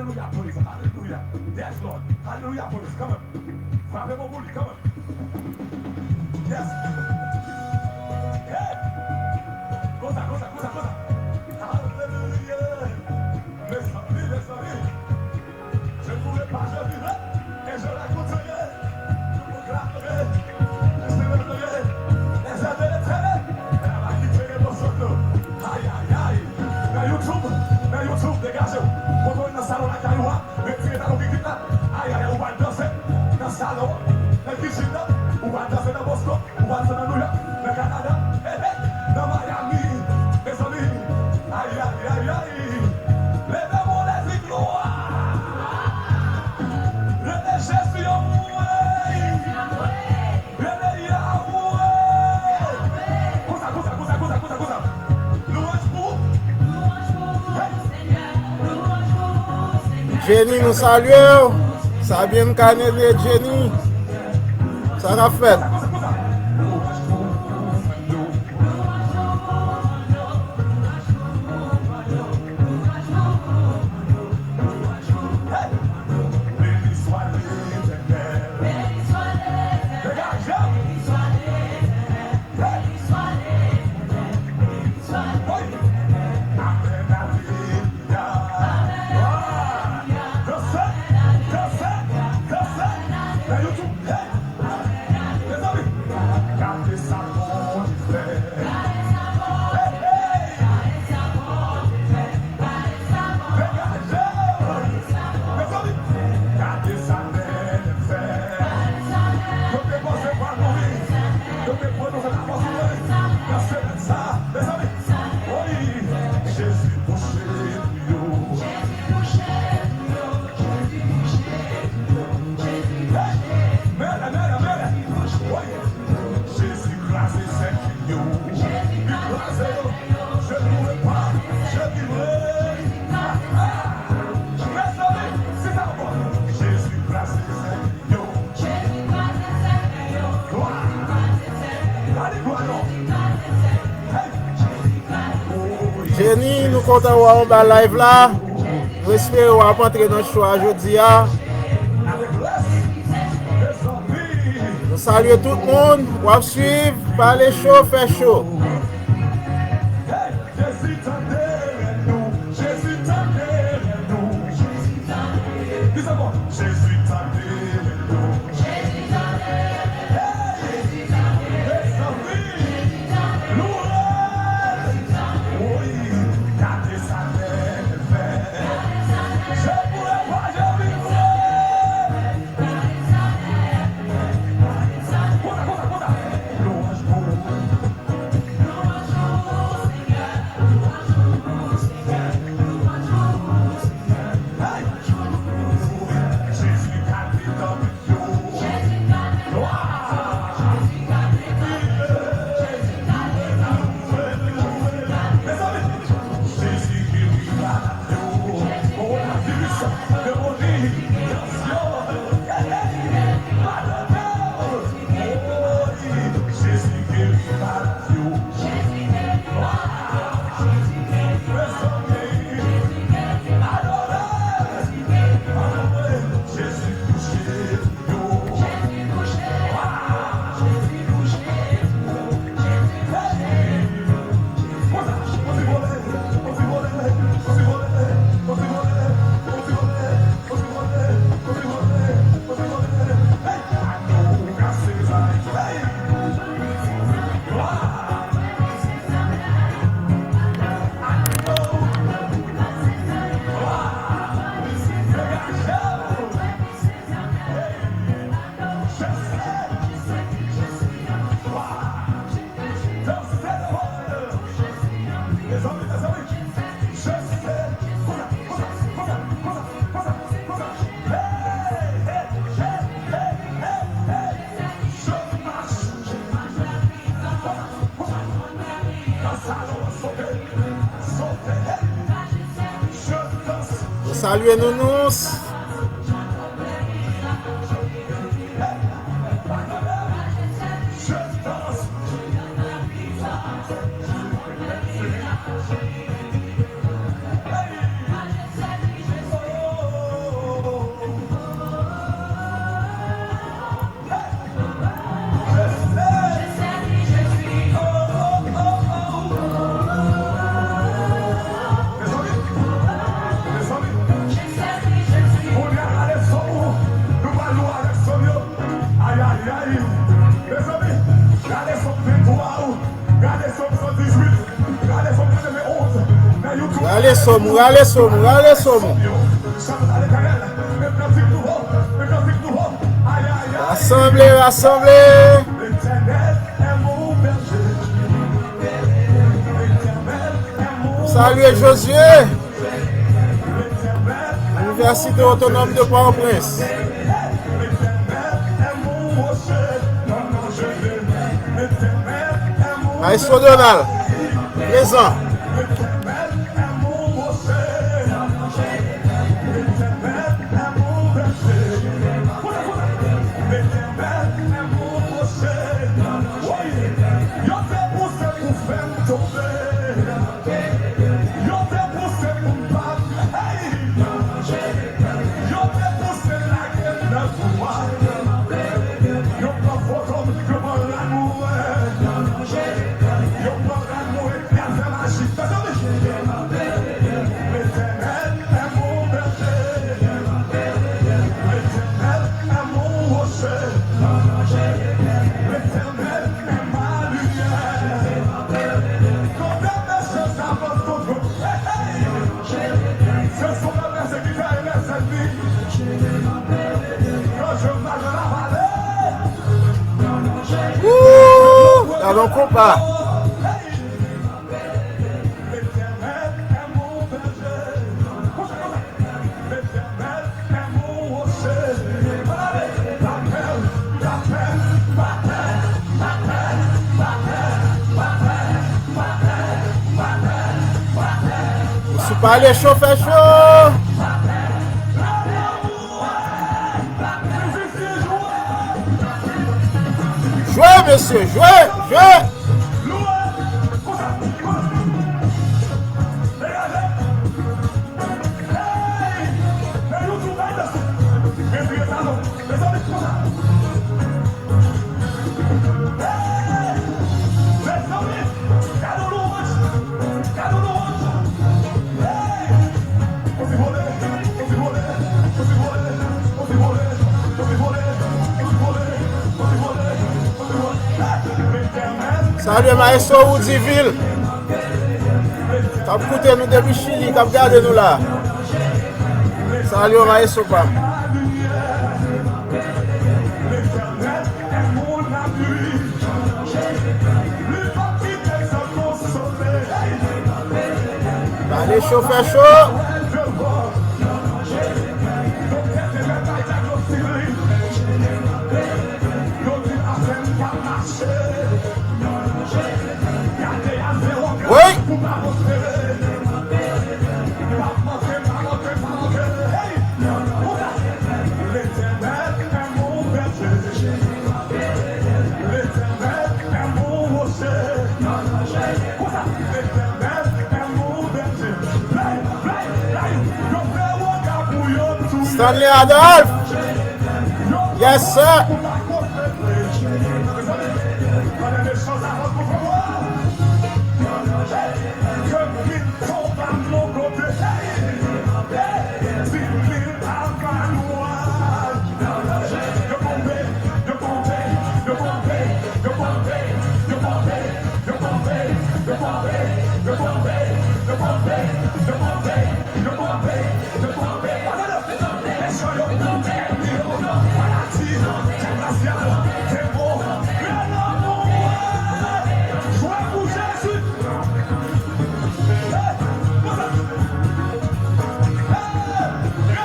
Hallelujah, police. Hallelujah. Yes, Lord. Hallelujah, police. Come on. Frappez mon bully. Come on. Yes. Hey. Cosa. Hallelujah. Mes amis. Je ne voulais pas, je vivais. Et je la continuais. Je vous gratulerai. Je célébrerai. Les aides et les traînées. Et la magie fait les morceaux. Aïe. Dans YouTube, dégagez-vous. Quand on est dans le salon, la cailloua, retirez dans le là. Aïe, on va danser dans le salon, dans le cuisine, on va danser dans Boston, on va danser dans New York, dans le Canada, dans Miami, mes amis. Aïe. Levez-moi les gloires. Levez Jésus en moi. Levez Yahweh. Cosa. Louange pour. Jenny nous salue. Ça bien canélé Jenny. Ça va fait. Jenny, nous comptons voir un live là. Nous espérons rentrer dans le show aujourd'hui. Nous saluons tout le monde. On va suivre, parler chaud, faire chaud. Salut Nounous. Rale somo, rale somo, rale somo. Rassemblez, rassemblez. Salut Josué. Université autonome de Port-au-Prince. Maestro Donald, présent. Allons compas. Je suis pas allé chaud, fait chaud. Jouez, monsieur, jouez, jouez. Salut Maestro Woodsyville. T'as écouté nous depuis Chili, t'as regardé nous là. Salut Maestro Pam. Allez chauffer chaud. Oui. Stanley Adolphe. Yes, sir.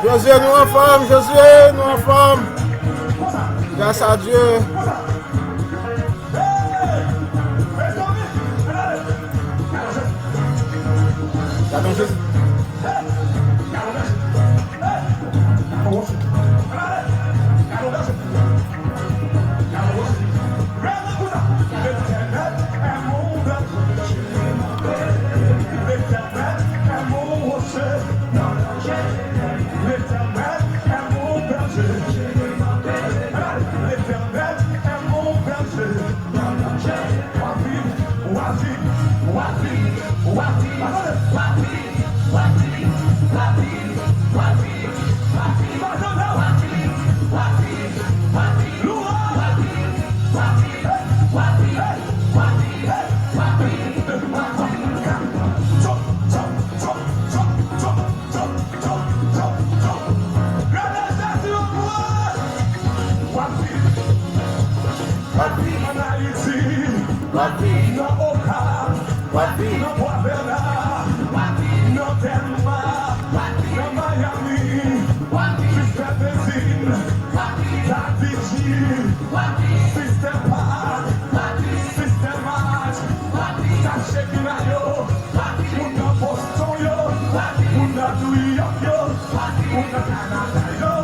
Josué, nous en forme, Josué, nous en forme. Grâce à Dieu. Wapi, dans Oka, wapi, dans Boisvert, dans Delma, dans Miami, Système Benzine, Tadiji, Système Pad, Système Match, Taché Binayo, Mouna Boston yo, Mouna New York yo, Mouna Canada yo,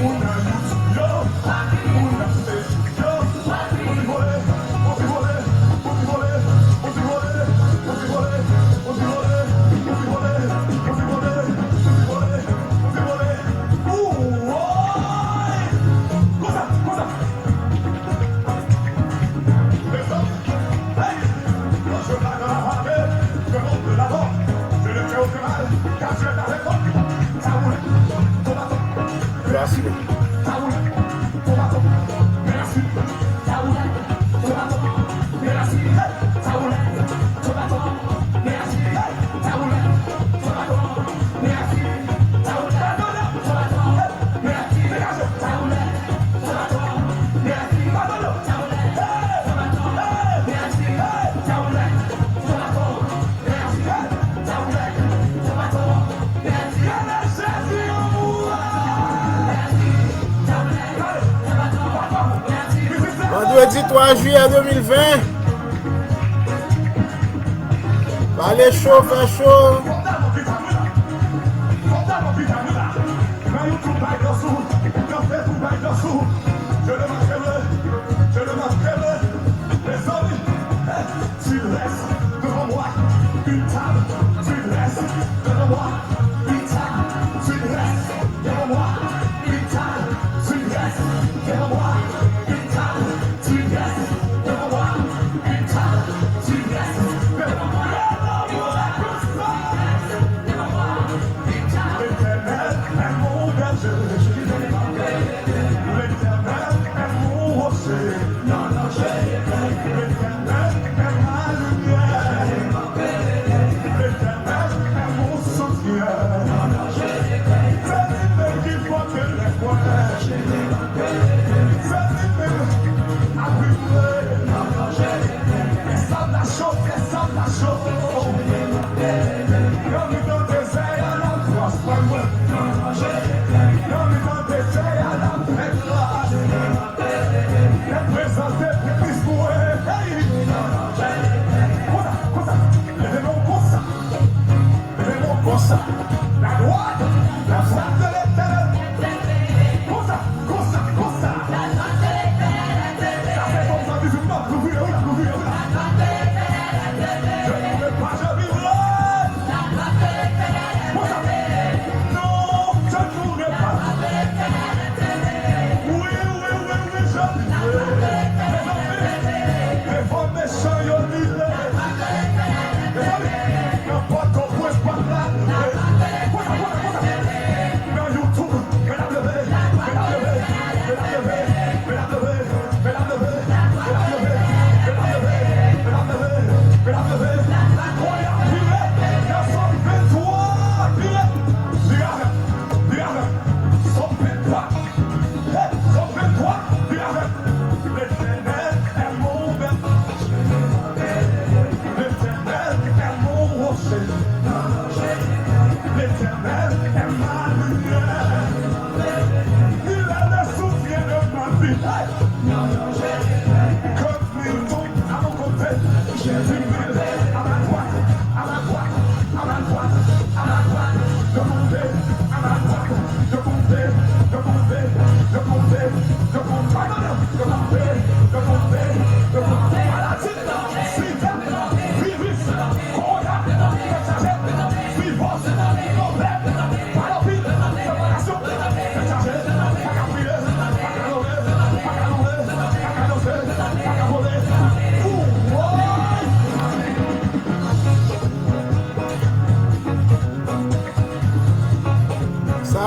Mouna YouTube yo, Mouna Facebook yo, Merci. Vendredi 3 juillet 2020. Allez chaud, fait chaud.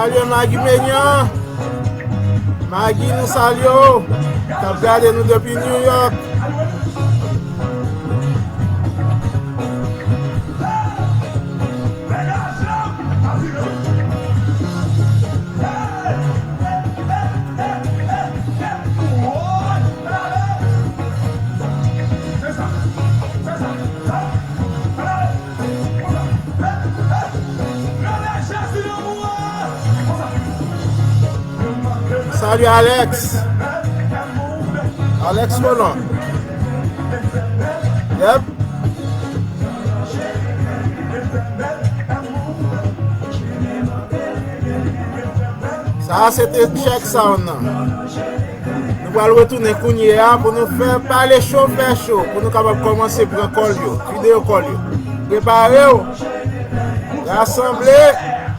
Salut Maggie Meignan. Maggie nous salue. T'as regardé nous depuis New York. Let's Salut Alex. Alex Roland. Yep. Ça, c'était check sound. Nous allons retourner pour nous faire parler chaud, faire chaud. Pour nous capables commencer pour un call, vidéo call. Préparez-vous. Rassemblez.